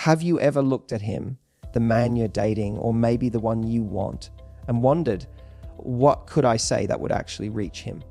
Have you ever looked at him, the man you're dating, or maybe the one you want, and wondered, what could I say that would actually reach him?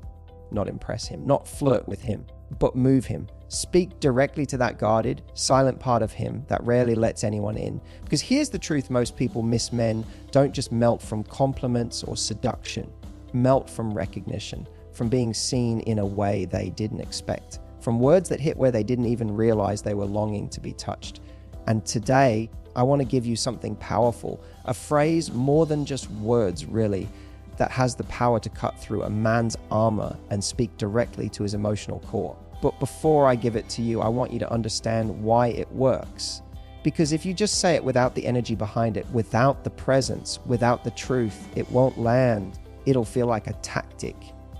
Not impress him, not flirt with him, but move him. Speak directly to that guarded, silent part of him that rarely lets anyone in. Because here's the truth: most people miss men don't just melt from compliments or seduction, melt from recognition, from being seen in a way they didn't expect, from words that hit where they didn't even realize they were longing to be touched. And today, I want to give you something powerful, a phrase more than just words, really, that has the power to cut through a man's armor and speak directly to his emotional core. But before I give it to you, I want you to understand why it works. Because if you just say it without the energy behind it, without the presence, without the truth, it won't land. It'll feel like a tactic.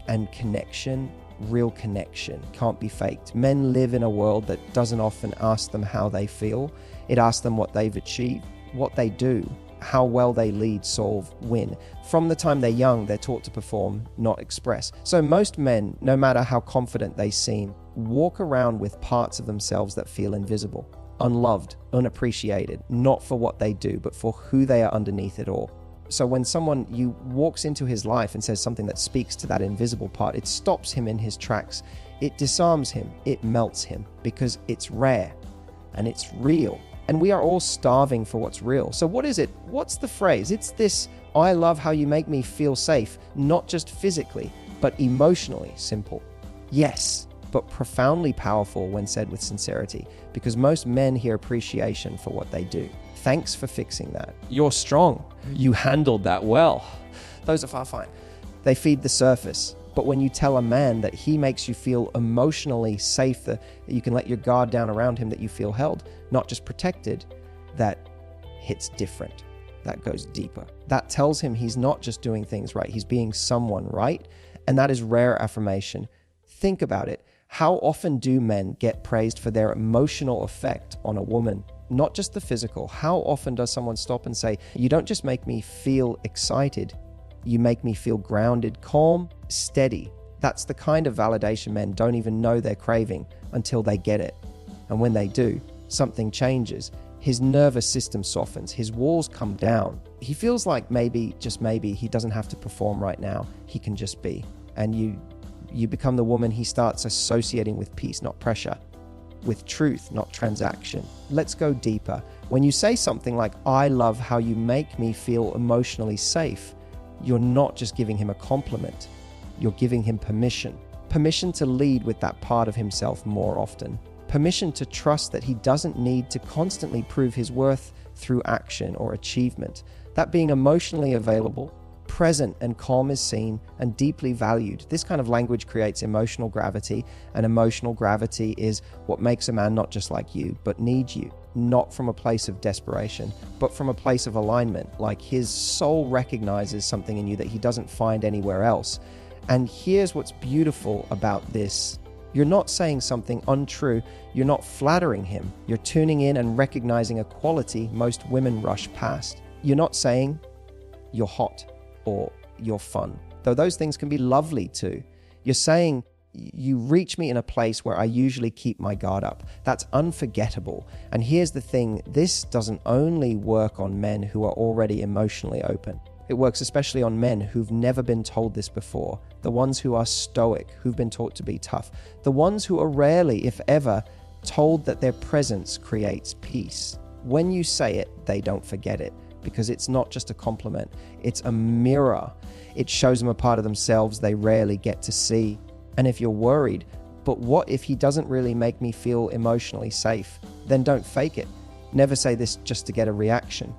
And connection, real connection, can't be faked. Men live in a world that doesn't often ask them how they feel. It asks them what they've achieved, what they do, how well they lead, solve, win. From the time they're young, they're taught to perform, not express. So most men, no matter how confident they seem, walk around with parts of themselves that feel invisible, unloved, unappreciated, not for what they do, but for who they are underneath it all. So when someone walks into his life and says something that speaks to that invisible part, it stops him in his tracks. It disarms him. It melts him because it's rare and it's real. And we are all starving for what's real. So what is it? What's the phrase? It's this: I love how you make me feel safe, not just physically, but emotionally. Simple. Yes, but profoundly powerful when said with sincerity, because most men hear appreciation for what they do. Thanks for fixing that. You're strong. You handled that well. Those are far fine. They feed the surface. But when you tell a man that he makes you feel emotionally safe, that you can let your guard down around him, that you feel held, not just protected, that hits different. That goes deeper. That tells him he's not just doing things right, he's being someone right. And that is rare affirmation. Think about it. How often do men get praised for their emotional effect on a woman? Not just the physical. How often does someone stop and say, you don't just make me feel excited, you make me feel grounded, calm, steady. That's the kind of validation men don't even know they're craving until they get it. And when they do, something changes. His nervous system softens, his walls come down. He feels like maybe, just maybe, he doesn't have to perform right now. He can just be. And you become the woman he starts associating with peace, not pressure, with truth, not transaction. Let's go deeper. When you say something like, I love how you make me feel emotionally safe, you're not just giving him a compliment, you're giving him permission. Permission to lead with that part of himself more often. Permission to trust that he doesn't need to constantly prove his worth through action or achievement. That being emotionally available, present and calm is seen and deeply valued. This kind of language creates emotional gravity, and emotional gravity is what makes a man not just like you, but need you. Not from a place of desperation, but from a place of alignment, like his soul recognizes something in you that he doesn't find anywhere else. And here's what's beautiful about this. You're not saying something untrue. You're not flattering him. You're tuning in and recognizing a quality most women rush past. You're not saying you're hot or you're fun, though those things can be lovely too. You're saying, you reach me in a place where I usually keep my guard up. That's unforgettable. And here's the thing, this doesn't only work on men who are already emotionally open. It works especially on men who've never been told this before, the ones who are stoic, who've been taught to be tough, the ones who are rarely, if ever, told that their presence creates peace. When you say it, they don't forget it, because it's not just a compliment, it's a mirror. It shows them a part of themselves they rarely get to see. And if you're worried, but what if he doesn't really make me feel emotionally safe? Then don't fake it. Never say this just to get a reaction.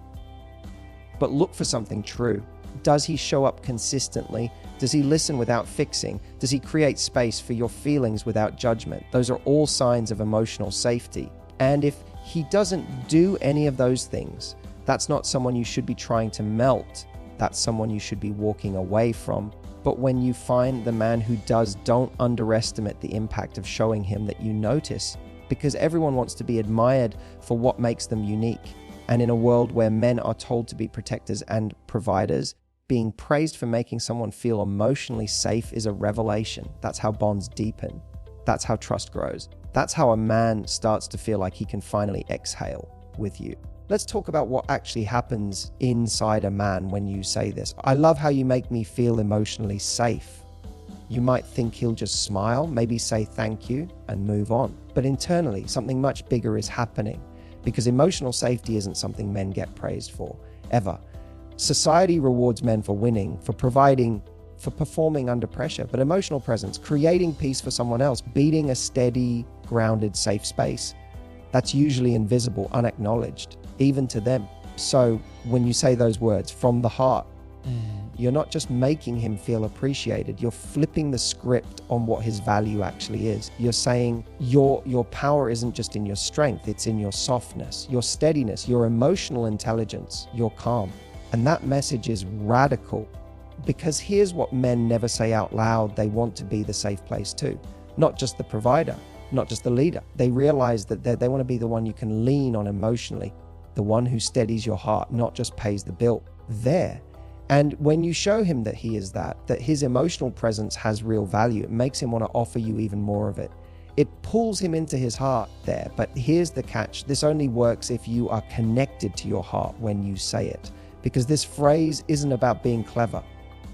But look for something true. Does he show up consistently? Does he listen without fixing? Does he create space for your feelings without judgment? Those are all signs of emotional safety. And if he doesn't do any of those things, that's not someone you should be trying to melt. That's someone you should be walking away from. But when you find the man who does, don't underestimate the impact of showing him that you notice, because everyone wants to be admired for what makes them unique. And in a world where men are told to be protectors and providers, being praised for making someone feel emotionally safe is a revelation. That's how bonds deepen. That's how trust grows. That's how a man starts to feel like he can finally exhale. with you. Let's talk about what actually happens inside a man when you say this. I love how you make me feel emotionally safe. You might think he'll just smile, maybe say thank you and move on. But internally, something much bigger is happening, because emotional safety isn't something men get praised for, ever. Society rewards men for winning, for providing, for performing under pressure, but emotional presence, creating peace for someone else, being a steady, grounded, safe space, that's usually invisible, unacknowledged, even to them. So when you say those words from the heart, you're not just making him feel appreciated, you're flipping the script on what his value actually is. You're saying your power isn't just in your strength, it's in your softness, your steadiness, your emotional intelligence, your calm. And that message is radical, because here's what men never say out loud: they want to be the safe place too. Not just the provider, not just the leader. They realize that they want to be the one you can lean on emotionally, the one who steadies your heart, not just pays the bill. There. And when you show him that he is that his emotional presence has real value, it makes him want to offer you even more of it. It pulls him into his heart there. But here's the catch. This only works if you are connected to your heart when you say it, because this phrase isn't about being clever.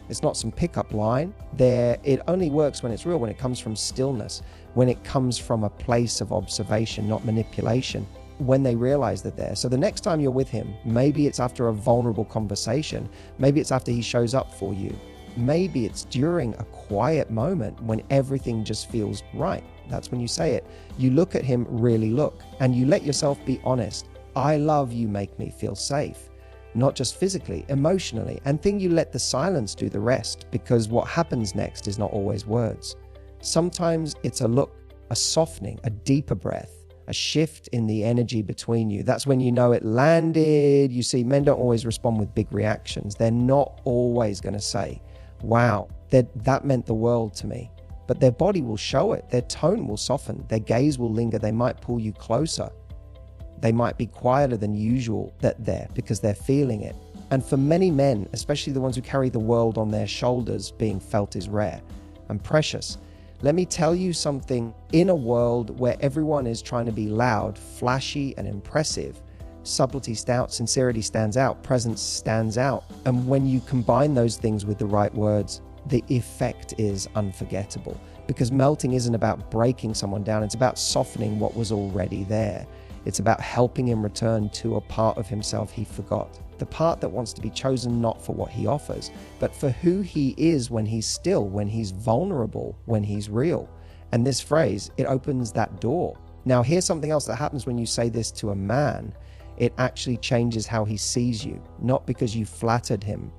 It's not some pickup line there. It only works when it's real, when it comes from stillness, when it comes from a place of observation, not manipulation, when they realize that they're. So the next time you're with him, maybe it's after a vulnerable conversation, maybe it's after he shows up for you, maybe it's during a quiet moment when everything just feels right. That's when you say it. You look at him, really look, and you let yourself be honest. I love you, make me feel safe. Not just physically, emotionally, and then you let the silence do the rest, because what happens next is not always words. Sometimes it's a look, a softening, a deeper breath, a shift in the energy between you. That's when you know it landed. You see, men don't always respond with big reactions. They're not always going to say, wow, that meant the world to me. But their body will show it. Their tone will soften. Their gaze will linger. They might pull you closer. They might be quieter than usual because they're feeling it. And for many men, especially the ones who carry the world on their shoulders, being felt is rare and precious. Let me tell you something. In a world where everyone is trying to be loud, flashy, and impressive, subtlety, sincerity stands out, presence stands out. And when you combine those things with the right words, the effect is unforgettable. Because melting isn't about breaking someone down, it's about softening what was already there. It's about helping him return to a part of himself he forgot. The part that wants to be chosen not for what he offers, but for who he is when he's still, when he's vulnerable, when he's real. And this phrase, it opens that door. Now, here's something else that happens when you say this to a man. It actually changes how he sees you, not because you flattered him,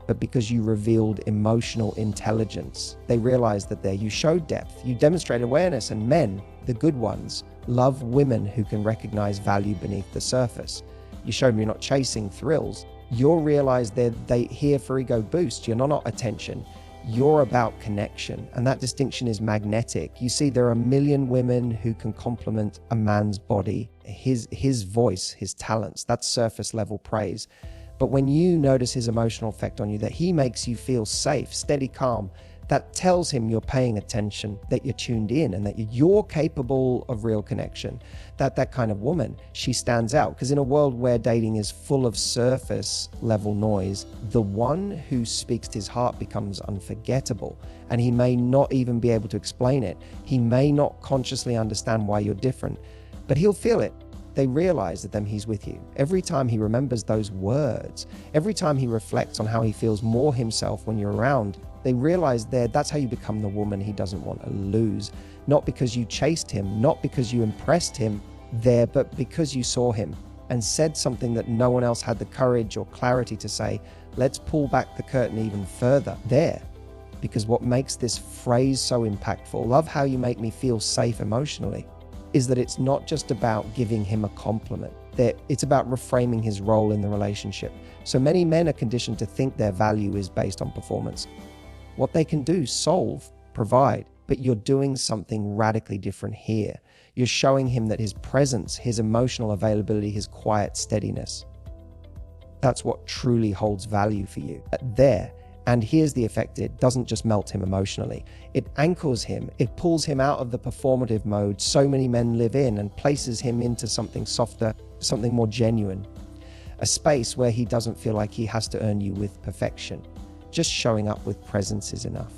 but because you revealed emotional intelligence. They realize that you showed depth, you demonstrate awareness, and men, the good ones, love women who can recognize value beneath the surface. You show them you're not chasing thrills. You'll realize they here for ego boost. You're not attention. You're about connection. And that distinction is magnetic. You see, there are a million women who can complement a man's body, his voice, his talents. That's surface level praise. But when you notice his emotional effect on you, that he makes you feel safe, steady, calm, that tells him you're paying attention, that you're tuned in, and that you're capable of real connection. That kind of woman, she stands out. Because in a world where dating is full of surface level noise, the one who speaks to his heart becomes unforgettable. And he may not even be able to explain it. He may not consciously understand why you're different, but he'll feel it. They realize that he's with you. Every time he remembers those words, every time he reflects on how he feels more himself when you're around, they realize that's how you become the woman he doesn't want to lose. Not because you chased him, not because you impressed him there, but because you saw him and said something that no one else had the courage or clarity to say. Let's pull back the curtain even further there. Because what makes this phrase so impactful, love how you make me feel safe emotionally, is that it's not just about giving him a compliment. It's about reframing his role in the relationship. So many men are conditioned to think their value is based on performance. What they can do, solve, provide, but you're doing something radically different here. You're showing him that his presence, his emotional availability, his quiet steadiness, that's what truly holds value for you. There. And here's the effect. It doesn't just melt him emotionally. It anchors him. It pulls him out of the performative mode so many men live in and places him into something softer, something more genuine. A space where he doesn't feel like he has to earn you with perfection. Just showing up with presence is enough.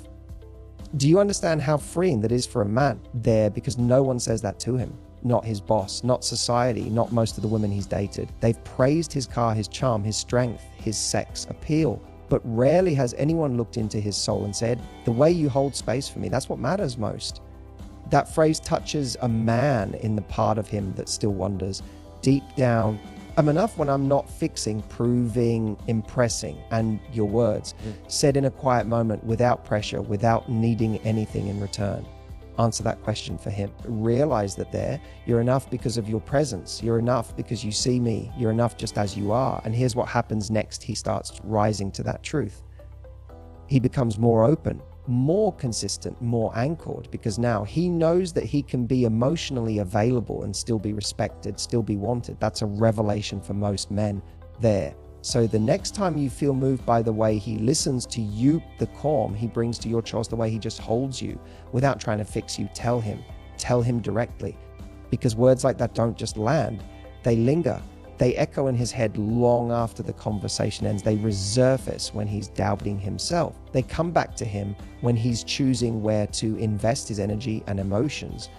Do you understand how freeing that is for a man there? Because no one says that to him. Not his boss, not society, not most of the women he's dated. They've praised his car, his charm, his strength, his sex appeal. But rarely has anyone looked into his soul and said, the way you hold space for me, that's what matters most. That phrase touches a man in the part of him that still wonders, deep down, I'm enough when I'm not fixing, proving, impressing, and your words, said in a quiet moment without pressure, without needing anything in return. Answer that question for him. Realize that you're enough because of your presence. You're enough because you see me. You're enough just as you are. And here's what happens next. He starts rising to that truth. He becomes more open, more consistent, more anchored, because now he knows that he can be emotionally available and still be respected, still be wanted. That's a revelation for most men there. So the next time you feel moved by the way he listens to you, the calm he brings to your chores, the way he just holds you without trying to fix you, tell him directly. Because words like that don't just land, they linger. They echo in his head long after the conversation ends. They resurface when he's doubting himself. They come back to him when he's choosing where to invest his energy and emotions.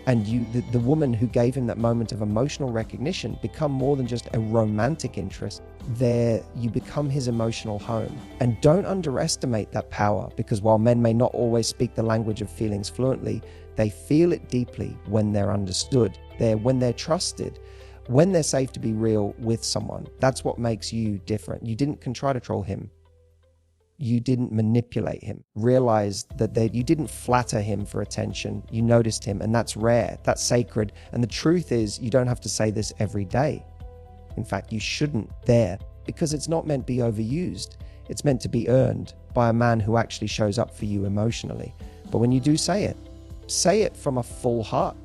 And the woman who gave him that moment of emotional recognition, become more than just a romantic interest. There, you become his emotional home. And don't underestimate that power, because while men may not always speak the language of feelings fluently, they feel it deeply when they're understood. When they're trusted, when they're safe to be real with someone. That's what makes you different. You didn't try to control him. You didn't manipulate him. Realize that you didn't flatter him for attention. You noticed him, and that's rare. That's sacred. And the truth is, you don't have to say this every day. In fact, you shouldn't because it's not meant to be overused. It's meant to be earned by a man who actually shows up for you emotionally. But when you do say it from a full heart,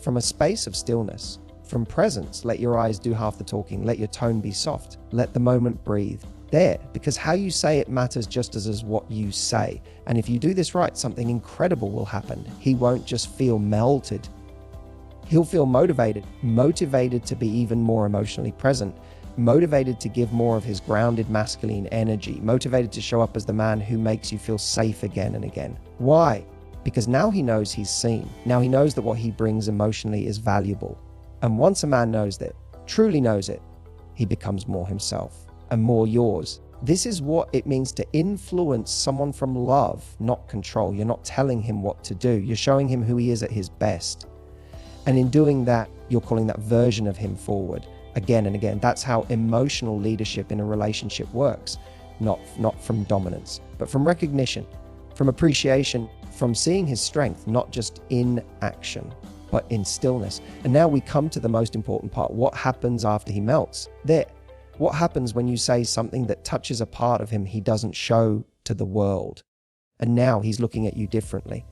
from a space of stillness, from presence. Let your eyes do half the talking. Let your tone be soft. Let the moment breathe. Because how you say it matters just as what you say. And if you do this right, something incredible will happen. He won't just feel melted. He'll feel motivated to be even more emotionally present, motivated to give more of his grounded masculine energy, motivated to show up as the man who makes you feel safe again and again. Why? Because now he knows he's seen. Now he knows that what he brings emotionally is valuable. And once a man knows that, truly knows it, he becomes more himself and more yours. This is what it means to influence someone from love, not control. You're not telling him what to do. You're showing him who he is at his best. And in doing that, you're calling that version of him forward again and again. That's how emotional leadership in a relationship works. Not from dominance, but from recognition, from appreciation, from seeing his strength, not just in action, but in stillness. And now we come to the most important part. What happens after he melts? What happens when you say something that touches a part of him he doesn't show to the world? And now he's looking at you differently.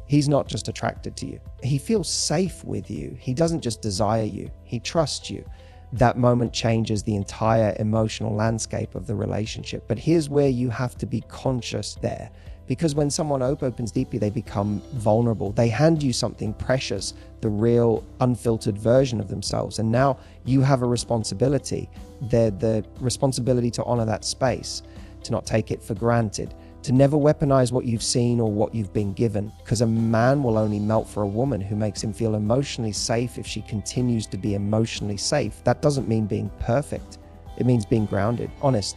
He's not just attracted to you. He feels safe with you. He doesn't just desire you. He trusts you. That moment changes the entire emotional landscape of the relationship. But here's where you have to be conscious there. Because when someone opens deeply, they become vulnerable. They hand you something precious, the real unfiltered version of themselves. And now you have a responsibility. The responsibility to honor that space, to not take it for granted, to never weaponize what you've seen or what you've been given. Because a man will only melt for a woman who makes him feel emotionally safe if she continues to be emotionally safe. That doesn't mean being perfect. It means being grounded, honest,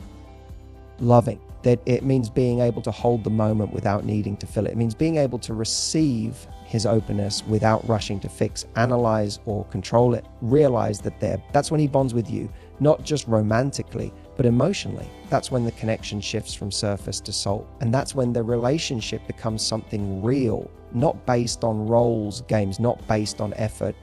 loving. That it means being able to hold the moment without needing to fill it. It means being able to receive his openness without rushing to fix, analyze, or control it. Realize that that's when he bonds with you, not just romantically, but emotionally. That's when the connection shifts from surface to soul. And that's when the relationship becomes something real, not based on roles, games, not based on effort,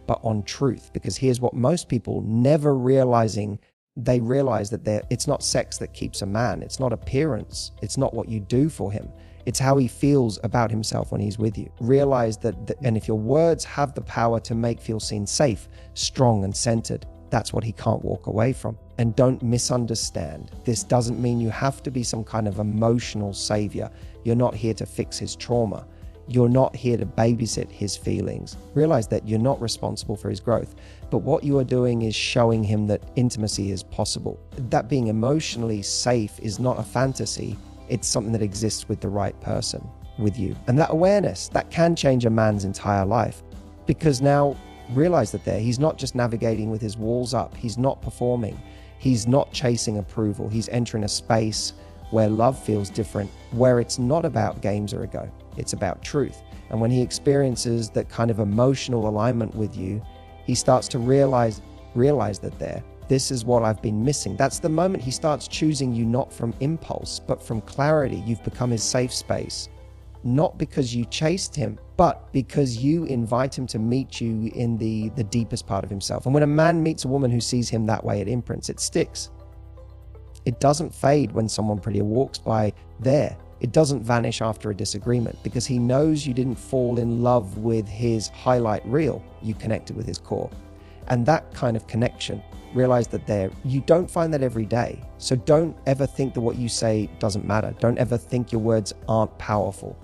but on truth. Because here's what most people never realizing. They realize that it's not sex that keeps a man. It's not appearance. It's not what you do for him. It's how he feels about himself when he's with you. Realize that, and if your words have the power to make feel seen safe, strong, and centered, that's what he can't walk away from. And don't misunderstand. This doesn't mean you have to be some kind of emotional savior. You're not here to fix his trauma. You're not here to babysit his feelings. Realize that you're not responsible for his growth, but what you are doing is showing him that intimacy is possible. That being emotionally safe is not a fantasy. It's something that exists with the right person, with you. And that awareness, that can change a man's entire life, because now realize that he's not just navigating with his walls up. He's not performing. He's not chasing approval. He's entering a space where love feels different, where it's not about games or ego. It's about truth. And when he experiences that kind of emotional alignment with you, he starts to realize that this is what I've been missing. That's the moment he starts choosing you, not from impulse, but from clarity. You've become his safe space, not because you chased him, but because you invite him to meet you in the deepest part of himself. And when a man meets a woman who sees him that way, it imprints, it sticks. It doesn't fade when someone prettier walks by there. It doesn't vanish after a disagreement, because he knows you didn't fall in love with his highlight reel. You connected with his core. And that kind of connection, realize that you don't find that every day. So don't ever think that what you say doesn't matter. Don't ever think your words aren't powerful.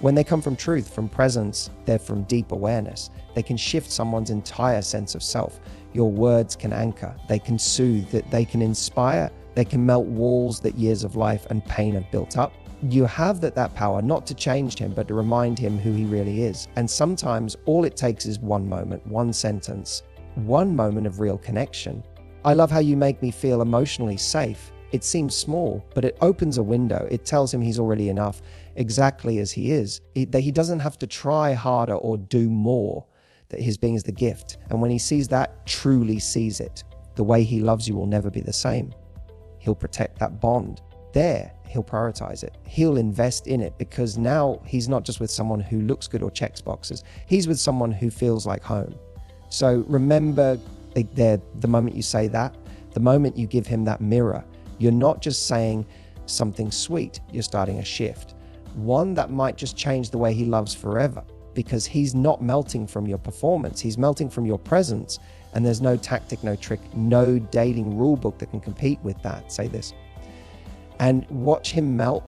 When they come from truth, from presence, they're from deep awareness. They can shift someone's entire sense of self. Your words can anchor, they can soothe, they can inspire, they can melt walls that years of life and pain have built up. You have that power, not to change him, but to remind him who he really is. And sometimes all it takes is one moment, one sentence, one moment of real connection. I love how you make me feel emotionally safe. It seems small, but it opens a window. It tells him he's already enough, exactly as he is. That he doesn't have to try harder or do more, that his being is the gift. And when he sees that, truly sees it, the way he loves you will never be the same. He'll protect that bond. He'll prioritize it. He'll invest in it, because now he's not just with someone who looks good or checks boxes. He's with someone who feels like home. So remember, the moment you say that, the moment you give him that mirror, you're not just saying something sweet, you're starting a shift. One that might just change the way he loves forever, because he's not melting from your performance, he's melting from your presence. And there's no tactic, no trick, no dating rule book that can compete with that. Say this. And watch him melt